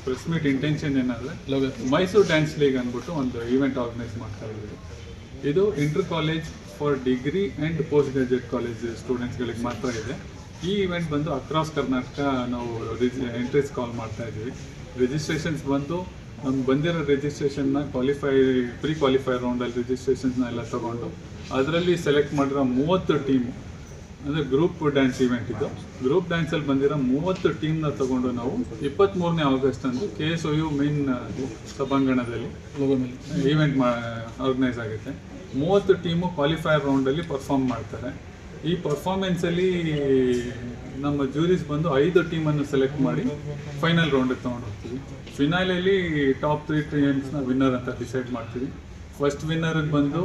Press meet intention ಏನಂದರೆ Mysuru dance league ಅಂದ್ಬಿಟ್ಟು ಒಂದು ಈವೆಂಟ್ ಆರ್ಗನೈಸ್ ಮಾಡ್ತಾ ಇದ್ದೀವಿ. ಇದು inter college for degree and post graduate college ಸ್ಟೂಡೆಂಟ್ಸ್ಗಳಿಗೆ ಮಾತ್ರ ಇದೆ. ಈ ಇವೆಂಟ್ ಬಂದು ಅಕ್ರಾಸ್ ಕರ್ನಾಟಕ ನಾವು ಎಂಟ್ರೀಸ್ ಕಾಲ್ ಮಾಡ್ತಾ ಇದ್ದೀವಿ. ರಿಜಿಸ್ಟ್ರೇಷನ್ಸ್ ಬಂದು ನಮ್ಗೆ ಬಂದಿರೋ ರಿಜಿಸ್ಟ್ರೇಷನ್ನ ಪ್ರೀ ಕ್ವಾಲಿಫೈ ರೌಂಡಲ್ಲಿ ರಿಜಿಸ್ಟ್ರೇಷನ್ಸ್ನ ಎಲ್ಲ ತೊಗೊಂಡು ಅದರಲ್ಲಿ ಸೆಲೆಕ್ಟ್ ಮಾಡಿರೋ 30 ಟೀಮು ಅಂದರೆ ಗ್ರೂಪ್ ಡ್ಯಾನ್ಸ್ ಇವೆಂಟ್ ಇದು. ಗ್ರೂಪ್ ಡ್ಯಾನ್ಸಲ್ಲಿ ಬಂದಿರೋ 30 ಟೀಮ್ನ ತೊಗೊಂಡು ನಾವು 23ನೇ ಆಗಸ್ಟ್ ಅಂದು KSOU ಮೇನ್ ಸಭಾಂಗಣದಲ್ಲಿ ಈವೆಂಟ್ ಆರ್ಗನೈಸ್ ಆಗುತ್ತೆ. 30 ಟೀಮು ಕ್ವಾಲಿಫೈಯರ್ ರೌಂಡಲ್ಲಿ ಪರ್ಫಾರ್ಮ್ ಮಾಡ್ತಾರೆ. ಈ ಪರ್ಫಾರ್ಮೆನ್ಸಲ್ಲಿ ನಮ್ಮ ಜೂರೀಸ್ ಬಂದು 5 ಟೀಮನ್ನು ಸೆಲೆಕ್ಟ್ ಮಾಡಿ ಫೈನಲ್ ರೌಂಡಿಗೆ ತೊಗೊಂಡು ಹೋಗ್ತೀವಿ. ಫಿನಾಲಲ್ಲಿ ಟಾಪ್ 3 ಟೀಮ್ಸ್ನ ವಿನ್ನರ್ ಅಂತ ಡಿಸೈಡ್ ಮಾಡ್ತೀವಿ. ಫಸ್ಟ್ ವಿನ್ನರಿಗೆ ಬಂದು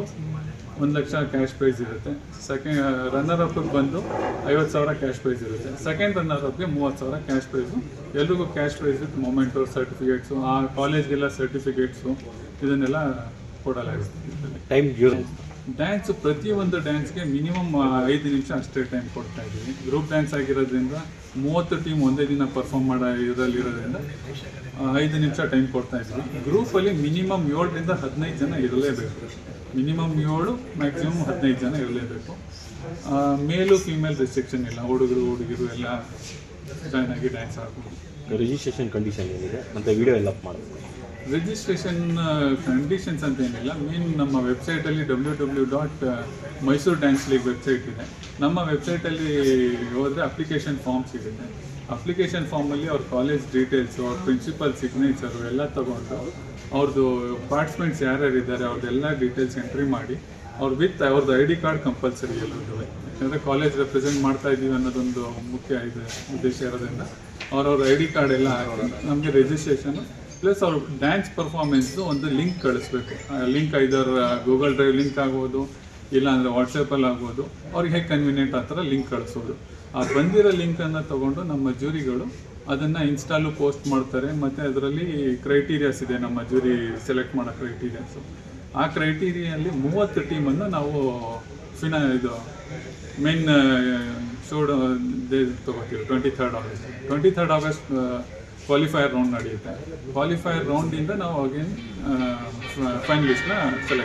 1 ಲಕ್ಷ ಕ್ಯಾಶ್ ಪ್ರೈಸ್ ಇರುತ್ತೆ. ರನ್ನರ್ ಅಪ್ಗೆ ಬಂದು 50,000 ಕ್ಯಾಶ್ ಪ್ರೈಸ್ ಇರುತ್ತೆ. ಸೆಕೆಂಡ್ ರನ್ನರ್ ಅಪ್ಗೆ 30,000 ಕ್ಯಾಶ್ ಪ್ರೈಸು. ಎಲ್ರಿಗೂ cash prize with memento, certificates, ಆ ಕಾಲೇಜ್ಗೆಲ್ಲ ಸರ್ಟಿಫಿಕೇಟ್ಸು ಇದನ್ನೆಲ್ಲ ಕೊಡಲಾಗುತ್ತೆ. ಡ್ಯಾನ್ಸು ಪ್ರತಿಯೊಂದು ಡ್ಯಾನ್ಸ್ಗೆ ಮಿನಿಮಮ್ 5 ನಿಮಿಷ ಅಷ್ಟೇ ಟೈಮ್ ಕೊಡ್ತಾ ಇದ್ದೀವಿ. ಗ್ರೂಪ್ ಡ್ಯಾನ್ಸ್ ಆಗಿರೋದ್ರಿಂದ 30 ಟೀಮ್ ಒಂದೇ ದಿನ ಪರ್ಫಾರ್ಮ್ ಮಾಡೋ ಇದರಲ್ಲಿರೋದ್ರಿಂದ 5 ನಿಮಿಷ ಟೈಮ್ ಕೊಡ್ತಾ ಇದ್ದೀವಿ. ಗ್ರೂಪಲ್ಲಿ ಮಿನಿಮಮ್ 7ರಿಂದ 15 ಜನ ಇರಲೇಬೇಕು. ಮಿನಿಮಮ್ 7, ಮ್ಯಾಕ್ಸಿಮಮ್ 15 ಜನ ಇರಲೇಬೇಕು. ಮೇಲು ಫೀಮೇಲ್ ರಿಸ್ಟ್ರಿಕ್ಷನ್ ಇಲ್ಲ, ಹುಡುಗಿರು ಎಲ್ಲ ಜಾಯ್ನ್ ಆಗಿ ಡ್ಯಾನ್ಸ್ ಆಡ್ಬೋದು. ರಿಜಿಸ್ಟ್ರೇಷನ್ ಕಂಡೀಷನ್ ಏನಿದೆ ಮತ್ತು ವಿಡಿಯೋ ಎಲ್ಲ ಮಾಡಬೇಕು. ರಿಜಿಸ್ಟ್ರೇಷನ್ ಕಂಡೀಷನ್ಸ್ ಅಂತ ಏನಿಲ್ಲ. ಮೇನ್ ನಮ್ಮ ವೆಬ್ಸೈಟಲ್ಲಿ www.mysore dance league ವೆಬ್ಸೈಟ್ ಇದೆ. ನಮ್ಮ ವೆಬ್ಸೈಟಲ್ಲಿ ಹೋದರೆ ಅಪ್ಲಿಕೇಶನ್ ಫಾರ್ಮ್ ಸಿಗುತ್ತೆ. ಅಪ್ಲಿಕೇಶನ್ ಫಾರ್ಮಲ್ಲಿ ಅವ್ರ ಕಾಲೇಜ್ ಡೀಟೇಲ್ಸು, ಅವ್ರ ಪ್ರಿನ್ಸಿಪಲ್ ಸಿಗ್ನೇಚರು ಎಲ್ಲ ತೊಗೊಂಡು ಅವ್ರದ್ದು ಪಾರ್ಟಿಸಿಪೆಂಟ್ಸ್ ಯಾರ್ಯಾರು ಇದ್ದಾರೆ ಅವ್ರದ್ದೆಲ್ಲ ಡೀಟೇಲ್ಸ್ ಎಂಟ್ರಿ ಮಾಡಿ ಅವ್ರದ್ದು ID ಕಾರ್ಡ್ ಕಂಪಲ್ಸರಿ ಎಲ್ಲರಿಗೂ. ಯಾಕಂದರೆ ಕಾಲೇಜ್ ರೆಪ್ರೆಸೆಂಟ್ ಮಾಡ್ತಾ ಇದ್ದೀವಿ ಅನ್ನೋದೊಂದು ಮುಖ್ಯ ಉದ್ದೇಶ ಇರೋದ್ರಿಂದ ಅವ್ರವ್ರ ID ಕಾರ್ಡ್ ಎಲ್ಲ ಹಾಕಿ ನಮಗೆ ರಿಜಿಸ್ಟ್ರೇಷನು ಪ್ಲಸ್ ಅವ್ರ ಡ್ಯಾನ್ಸ್ ಪರ್ಫಾರ್ಮೆನ್ಸ್ದು ಒಂದು ಲಿಂಕ್ ಕಳಿಸ್ಬೇಕು. ಲಿಂಕ್ ಐದರ್ ಗೂಗಲ್ ಡ್ರೈವ್ ಲಿಂಕ್ ಆಗ್ಬೋದು, ಇಲ್ಲಾಂದರೆ ವಾಟ್ಸಪ್ಪಲ್ಲಿ ಆಗ್ಬೋದು. ಅವ್ರಿಗೆ ಹೇಗೆ ಕನ್ವೀನಿಯೆಂಟ್ ಆ ಥರ ಲಿಂಕ್ ಕಳಿಸೋದು. ಆ ಬಂದಿರೋ ಲಿಂಕನ್ನು ತೊಗೊಂಡು ನಮ್ಮ ಜೂರಿಗಳು ಅದನ್ನು ಇನ್ಸ್ಟಾಲು ಪೋಸ್ಟ್ ಮಾಡ್ತಾರೆ. ಮತ್ತು ಅದರಲ್ಲಿ ಕ್ರೈಟೀರಿಯಾಸ್ ಇದೆ, ನಮ್ಮ ಜೂರಿ ಸೆಲೆಕ್ಟ್ ಮಾಡೋ ಕ್ರೈಟೀರಿಯಾಸು. ಆ ಕ್ರೈಟೀರಿಯಲ್ಲಿ 30 ಟೀಮನ್ನು ನಾವು ಇದು ಮೇನ್ ಶೋಡ್ ತೊಗೋತೀವಿ. 23rd ಆಗಸ್ಟ್ ಕ್ವಾಲಿಫೈಯರ್ ರೌಂಡ್ ನಡೆಯುತ್ತೆ. ಕ್ವಾಲಿಫೈಯರ್ ರೌಂಡಿಂದ ನಾವು ಅಗೇನ್ ಫೈನಲಿಸ್ಟ್ನ ಸೆಲೆಕ್ಟ್